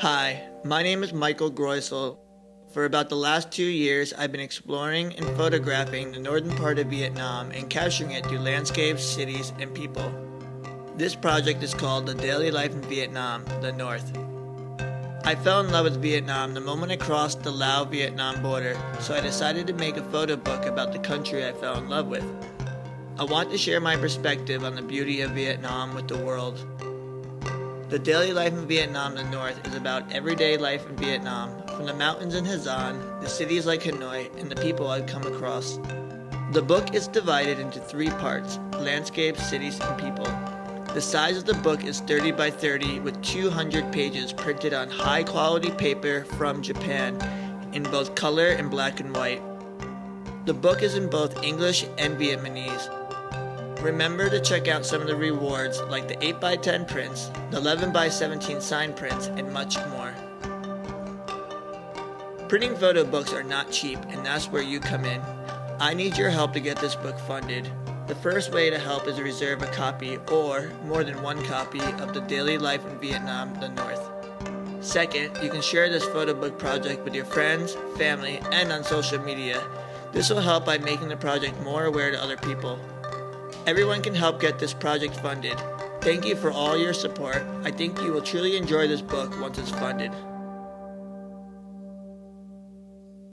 Hi, my name is Michael Groisel. For about the last 2 years, I've been exploring and photographing the northern part of Vietnam and capturing it through landscapes, cities, and people. This project is called The Daily Life in Vietnam, the North. I fell in love with Vietnam the moment I crossed the Lao-Vietnam border, so I decided to make a photo book about the country I fell in love with. I want to share my perspective on the beauty of Vietnam with the world. The Daily Life in Vietnam, the North is about everyday life in Vietnam, from the mountains in Hà Giang, the cities like Hanoi, and the people I've come across. The book is divided into 3 parts: landscapes, cities, and people. The size of the book is 30 by 30 with 200 pages printed on high-quality paper from Japan in both color and black and white. The book is in both English and Vietnamese. Remember to check out some of the rewards like the 8 by 10 prints, the 11 by 17 sign prints, and much more. Printing photo books are not cheap, and that's where you come in. I need your help to get this book funded. The first way to help is to reserve a copy or more than one copy of The Daily Life in Vietnam, the North. Second, you can share this photo book project with your friends, family, and on social media. This will help by making the project more aware to other people. Everyone can help get this project funded. Thank you for all your support. I think you will truly enjoy this book once it's funded.